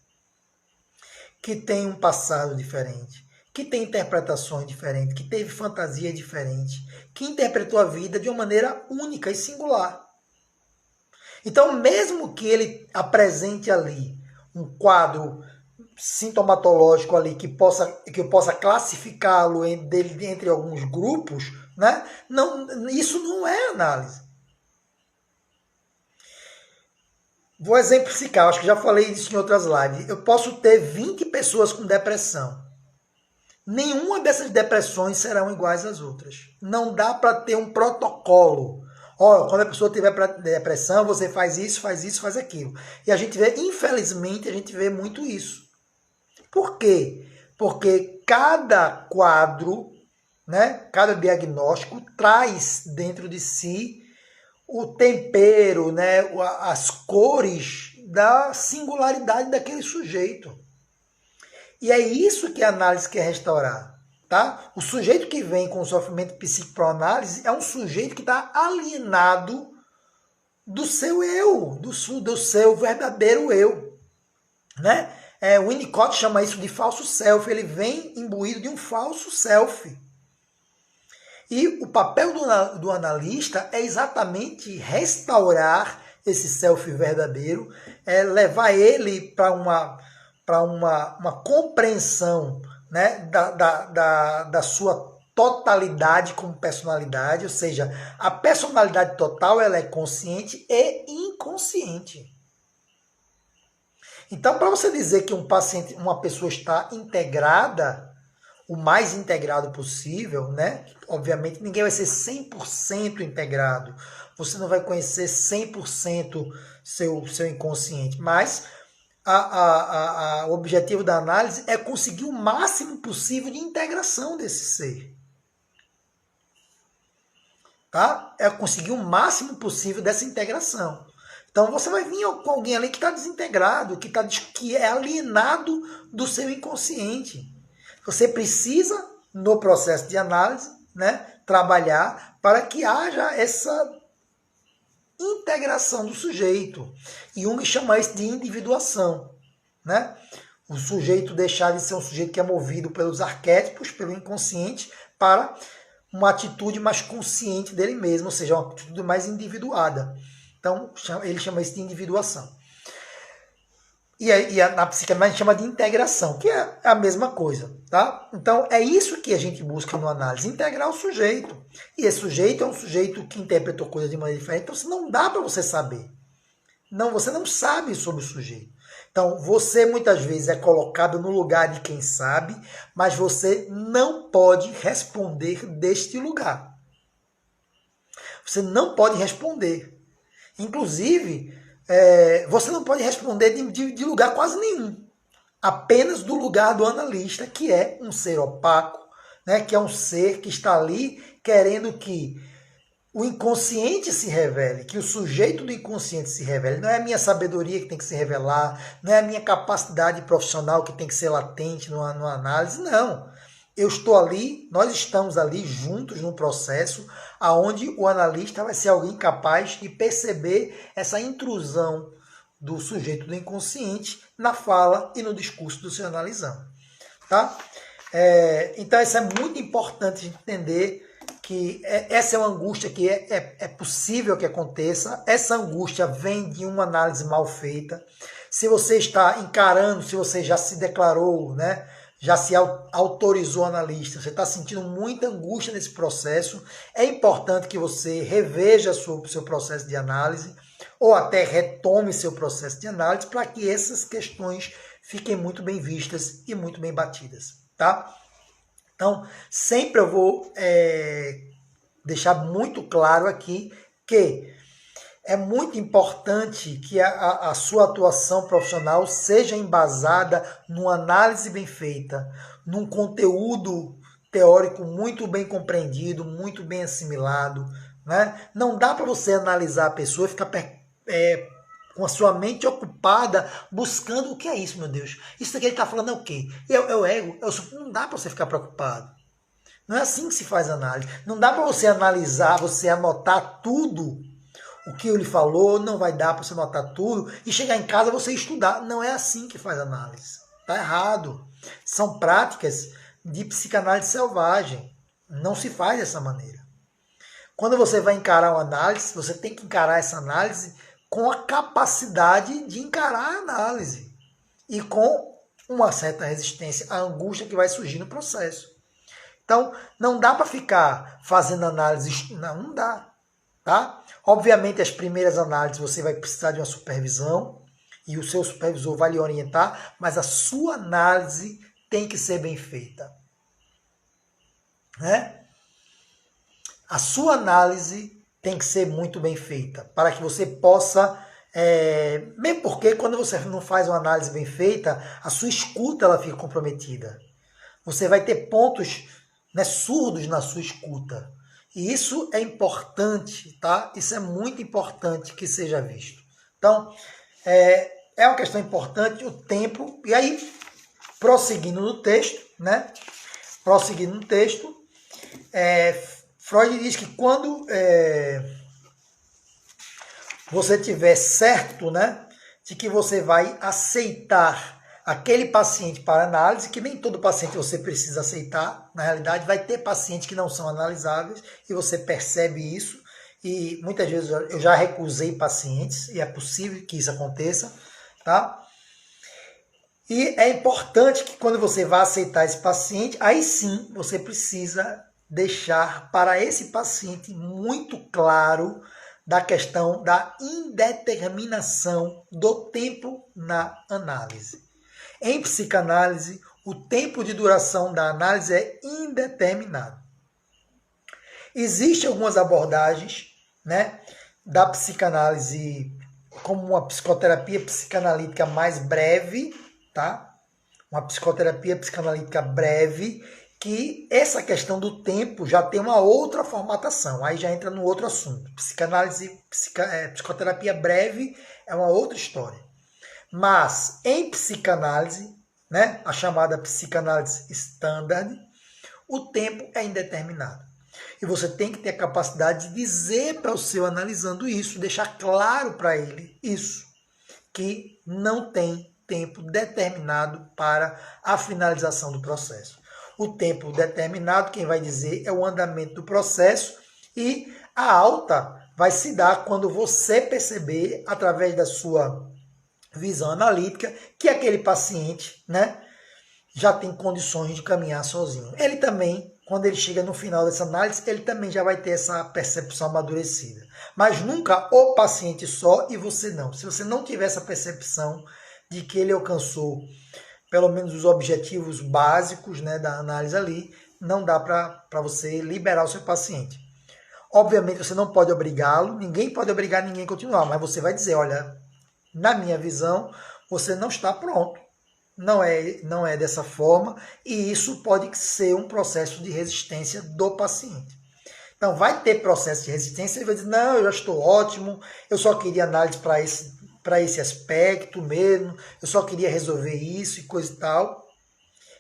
A: que tem um passado diferente, que tem interpretações diferentes, que teve fantasia diferente, que interpretou a vida de uma maneira única e singular. Então, mesmo que ele apresente ali um quadro sintomatológico ali que eu possa classificá-lo entre alguns grupos, né? Isso não é análise. Vou exemplificar, acho que já falei isso em outras lives. Eu posso ter 20 pessoas com depressão. Nenhuma dessas depressões serão iguais às outras. Não dá para ter um protocolo. Quando a pessoa tiver depressão, você faz isso, faz aquilo. E a gente vê, infelizmente, a gente vê muito isso. Por quê? Porque cada quadro, né, cada diagnóstico traz dentro de si o tempero, né, as cores da singularidade daquele sujeito. E é isso que a análise quer restaurar. Tá? O sujeito que vem com sofrimento psíquico para análise é um sujeito que está alienado do seu eu, do seu verdadeiro eu. Né? O Winnicott chama isso de falso self. Ele vem imbuído de um falso self. E o papel do analista é exatamente restaurar esse self verdadeiro, levar ele para uma compreensão, né, da sua totalidade como personalidade, ou seja, a personalidade total ela é consciente e inconsciente. Então, para você dizer que uma pessoa está integrada, o mais integrado possível, né? Obviamente ninguém vai ser 100% integrado. Você não vai conhecer 100% seu inconsciente, mas o objetivo da análise é conseguir o máximo possível de integração desse ser. Tá? É conseguir o máximo possível dessa integração. Então você vai vir com alguém ali que está desintegrado, que é alienado do seu inconsciente. Você precisa, no processo de análise, né, trabalhar para que haja essa integração do sujeito. Jung chama isso de individuação. Né? O sujeito deixar de ser um sujeito que é movido pelos arquétipos, pelo inconsciente, para uma atitude mais consciente dele mesmo, ou seja, uma atitude mais individuada. Então, ele chama isso de individuação. E na psicanálise a gente chama de integração, que é a mesma coisa, tá? Então, é isso que a gente busca no análise, integrar o sujeito. E esse sujeito é um sujeito que interpretou coisas de maneira diferente, então não dá para você saber. Não, você não sabe sobre o sujeito. Então, você muitas vezes é colocado no lugar de quem sabe, mas você não pode responder deste lugar. Você não pode responder. Inclusive, você não pode responder de lugar quase nenhum. Apenas do lugar do analista, que é um ser opaco, né? Que é um ser que está ali querendo que o inconsciente se revele, que o sujeito do inconsciente se revele. Não é a minha sabedoria que tem que se revelar, não é a minha capacidade profissional que tem que ser latente numa análise, não. Eu estou ali, nós estamos ali juntos num processo onde o analista vai ser alguém capaz de perceber essa intrusão do sujeito do inconsciente na fala e no discurso do seu analisando. Tá? Então isso é muito importante entender que essa é uma angústia que é possível que aconteça. Essa angústia vem de uma análise mal feita. Se você está encarando, se você já se declarou, né, já se autorizou analista, você está sentindo muita angústia nesse processo, é importante que você reveja o seu processo de análise ou até retome seu processo de análise para que essas questões fiquem muito bem vistas e muito bem batidas, tá? Então, sempre eu vou deixar muito claro aqui que é muito importante que a sua atuação profissional seja embasada numa análise bem feita, num conteúdo teórico muito bem compreendido, muito bem assimilado. Né? Não dá para você analisar a pessoa e ficar com a sua mente ocupada buscando o que é isso, meu Deus. Isso aqui ele está falando é o quê? É o ego? Não dá para você ficar preocupado. Não é assim que se faz análise. Não dá para você analisar, você anotar tudo o que ele falou, não vai dar para você anotar tudo e chegar em casa você estudar. Não é assim que faz análise. Está errado. São práticas de psicanálise selvagem. Não se faz dessa maneira. Quando você vai encarar uma análise, você tem que encarar essa análise com a capacidade de encarar a análise e com uma certa resistência à angústia que vai surgir no processo. Então, não dá para ficar fazendo análises, não dá, tá? Obviamente, as primeiras análises você vai precisar de uma supervisão e o seu supervisor vai lhe orientar, mas a sua análise tem que ser bem feita, né? A sua análise tem que ser muito bem feita, para que você possa, mesmo porque quando você não faz uma análise bem feita, a sua escuta ela fica comprometida. Você vai ter pontos, né, surdos na sua escuta. E isso é importante, tá? Isso é muito importante que seja visto. Então, é uma questão importante, o tempo. E aí, prosseguindo no texto, né? Prosseguindo no texto, Freud diz que quando você tiver certo, né, de que você vai aceitar aquele paciente para análise, que nem todo paciente você precisa aceitar, na realidade vai ter pacientes que não são analisáveis e você percebe isso, e muitas vezes eu já recusei pacientes e é possível que isso aconteça, tá? E é importante que quando você vai aceitar esse paciente, aí sim você precisa deixar para esse paciente muito claro da questão da indeterminação do tempo na análise. Em psicanálise, o tempo de duração da análise é indeterminado. Existem algumas abordagens, né, da psicanálise como uma psicoterapia psicanalítica mais breve, tá? Uma psicoterapia psicanalítica breve, que essa questão do tempo já tem uma outra formatação, aí já entra no outro assunto. Psicoterapia breve é uma outra história. Mas em psicanálise, né, a chamada psicanálise standard, o tempo é indeterminado. E você tem que ter a capacidade de dizer para o seu analisando isso, deixar claro para ele isso, que não tem tempo determinado para a finalização do processo. o tempo determinado, quem vai dizer é o andamento do processo, e a alta vai se dar quando você perceber, através da sua visão analítica, que aquele paciente, né, já tem condições de caminhar sozinho. Ele também, quando ele chega no final dessa análise, ele também já vai ter essa percepção amadurecida. Mas nunca o paciente só e você não. Se você não tiver essa percepção de que ele alcançou pelo menos os objetivos básicos, né, da análise ali, não dá para você liberar o seu paciente. Obviamente você não pode obrigá-lo, ninguém pode obrigar ninguém a continuar, mas você vai dizer, olha, na minha visão, você não está pronto. Não é dessa forma, e isso pode ser um processo de resistência do paciente. Então, vai ter processo de resistência, ele vai dizer, não, eu já estou ótimo, eu só queria análise para esse aspecto mesmo, eu só queria resolver isso e coisa e tal.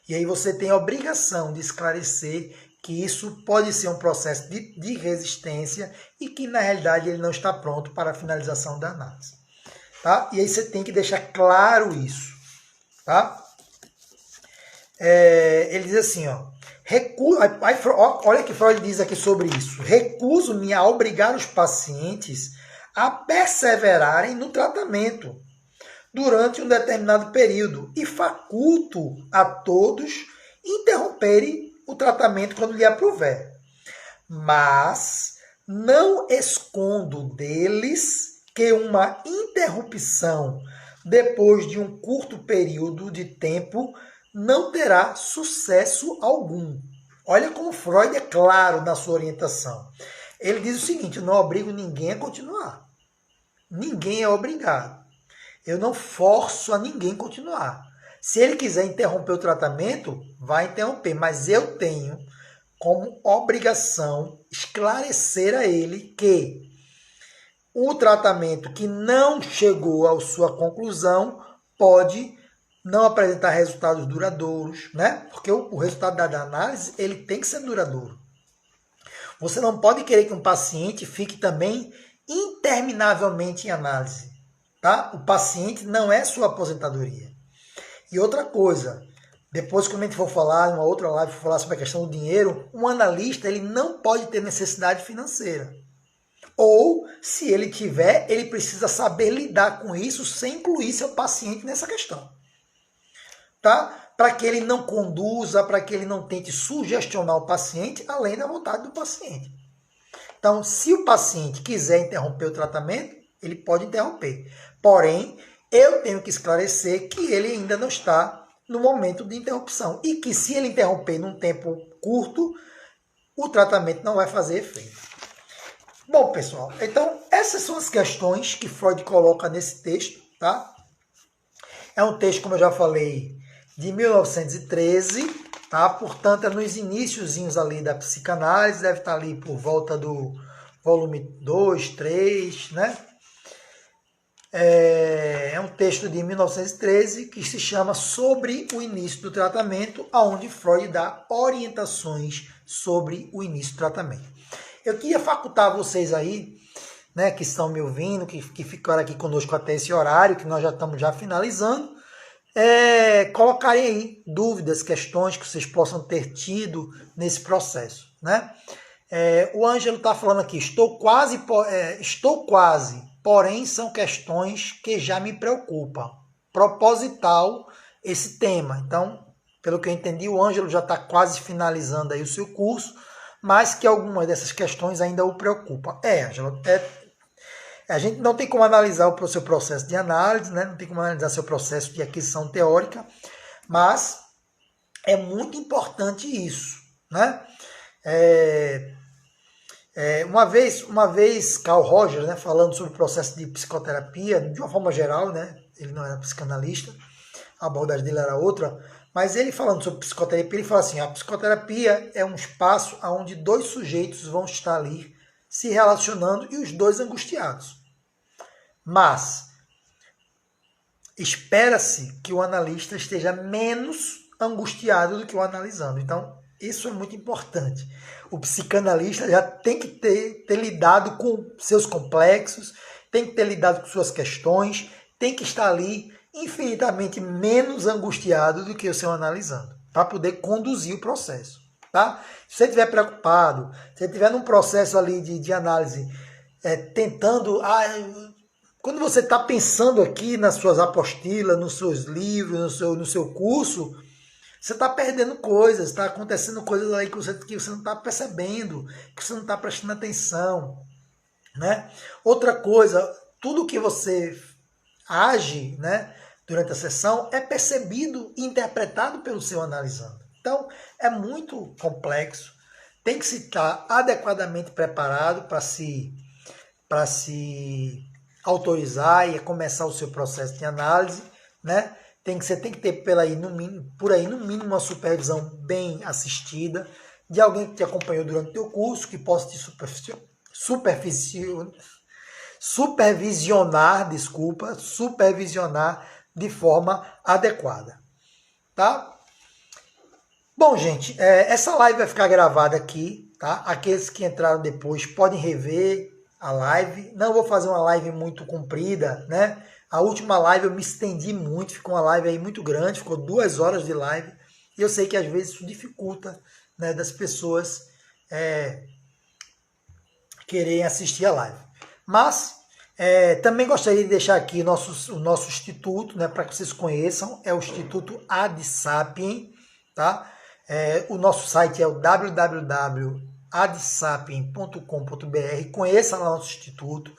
A: E aí você tem a obrigação de esclarecer que isso pode ser um processo de resistência e que, na realidade, ele não está pronto para a finalização da análise. Tá? E aí você tem que deixar claro isso. Tá? Ele diz assim, ó, olha o que Freud diz aqui sobre isso. Recuso-me a obrigar os pacientes a perseverarem no tratamento durante um determinado período e faculto a todos interromperem o tratamento quando lhe aprouver. Mas não escondo deles que uma interrupção depois de um curto período de tempo não terá sucesso algum. Olha como Freud é claro na sua orientação. Ele diz o seguinte, eu não obrigo ninguém a continuar. Ninguém é obrigado. Eu não forço a ninguém continuar. Se ele quiser interromper o tratamento, vai interromper. Mas eu tenho como obrigação esclarecer a ele que o tratamento que não chegou à sua conclusão pode não apresentar resultados duradouros, né? Porque o resultado da análise ele tem que ser duradouro. Você não pode querer que um paciente fique também interminavelmente em análise, tá? O paciente não é sua aposentadoria. E outra coisa, depois quando a gente for falar, em uma outra live, for falar sobre a questão do dinheiro, um analista ele não pode ter necessidade financeira. Ou, se ele tiver, ele precisa saber lidar com isso sem incluir seu paciente nessa questão. Tá? Para que ele não conduza, para que ele não tente sugestionar o paciente, além da vontade do paciente. Então, se o paciente quiser interromper o tratamento, ele pode interromper. Porém, eu tenho que esclarecer que ele ainda não está no momento de interrupção. E que se ele interromper num tempo curto, o tratamento não vai fazer efeito. Bom, pessoal, então essas são as questões que Freud coloca nesse texto, tá? É um texto, como eu já falei, de 1913, tá? Portanto, é nos iniciozinhos ali da psicanálise, deve estar ali por volta do volume 2, 3, né? É um texto de 1913 que se chama Sobre o Início do Tratamento, onde Freud dá orientações sobre o início do tratamento. Eu queria facultar vocês aí, né, que estão me ouvindo, que ficaram aqui conosco até esse horário, que nós já estamos finalizando, colocarem aí dúvidas, questões que vocês possam ter tido nesse processo, né? O Ângelo está falando aqui, estou quase, porém são questões que já me preocupam. Proposital esse tema. Então, pelo que eu entendi, o Ângelo já está quase finalizando aí o seu curso, mas que algumas dessas questões ainda o preocupam. Ângelo, a gente não tem como analisar o seu processo de análise, né? Não tem como analisar seu processo de aquisição teórica, mas é muito importante isso, né? Uma vez Carl Rogers, né, falando sobre o processo de psicoterapia, de uma forma geral, né? Ele não era psicanalista, a abordagem dele era outra, mas ele falando sobre psicoterapia, ele fala assim, a psicoterapia é um espaço onde dois sujeitos vão estar ali se relacionando e os dois angustiados. Mas espera-se que o analista esteja menos angustiado do que o analisando. Então, isso é muito importante. O psicanalista já tem que ter lidado com seus complexos, tem que ter lidado com suas questões, tem que estar ali infinitamente menos angustiado do que o seu analisando. para poder conduzir o processo, tá? Se você estiver preocupado, se você estiver num processo ali de análise, tentando... quando você está pensando aqui nas suas apostilas, nos seus livros, no seu curso, você está perdendo coisas, está acontecendo coisas aí que você não está percebendo, que você não está prestando atenção, né? Outra coisa, tudo que você age, né, durante a sessão é percebido e interpretado pelo seu analisando. Então, é muito complexo, tem que se estar adequadamente preparado para se autorizar e começar o seu processo de análise, né? Você tem que ter por aí no mínimo uma supervisão bem assistida de alguém que te acompanhou durante o teu curso, que possa te supervisionar de forma adequada, tá? Bom, gente, essa live vai ficar gravada aqui, tá? Aqueles que entraram depois podem rever a live. Não vou fazer uma live muito comprida, né? A última live eu me estendi muito, ficou uma live aí muito grande, ficou 2 horas de live. E eu sei que às vezes isso dificulta, né, das pessoas quererem assistir a live. Mas também gostaria de deixar aqui o nosso instituto, né, para que vocês conheçam, é o Instituto AdSapien, tá? O nosso site é o www.adsapien.com.br. Conheça lá o nosso instituto.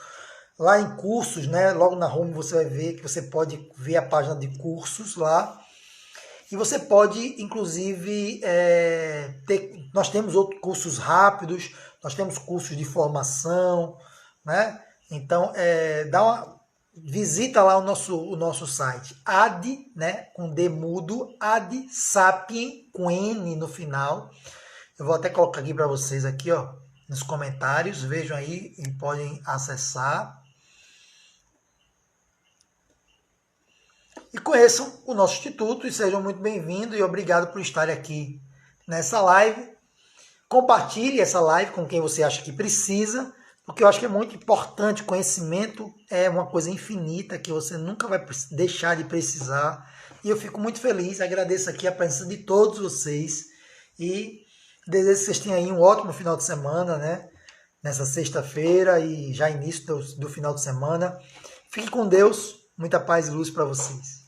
A: Lá em cursos, né, logo na home você vai ver que você pode ver a página de cursos lá. E você pode, inclusive, nós temos outros cursos rápidos, nós temos cursos de formação, né? Então, visita lá o nosso site, né, com D mudo, AdSapien, com N no final. Eu vou até colocar aqui para vocês aqui, ó, nos comentários, vejam aí e podem acessar. E conheçam o nosso instituto e sejam muito bem-vindos e obrigado por estarem aqui nessa live. Compartilhe essa live com quem você acha que precisa, porque eu acho que é muito importante. Conhecimento é uma coisa infinita que você nunca vai deixar de precisar. E eu fico muito feliz, agradeço aqui a presença de todos vocês e desejo que vocês tenham aí um ótimo final de semana, né? Nessa sexta-feira e já início do final de semana. Fique com Deus, muita paz e luz para vocês.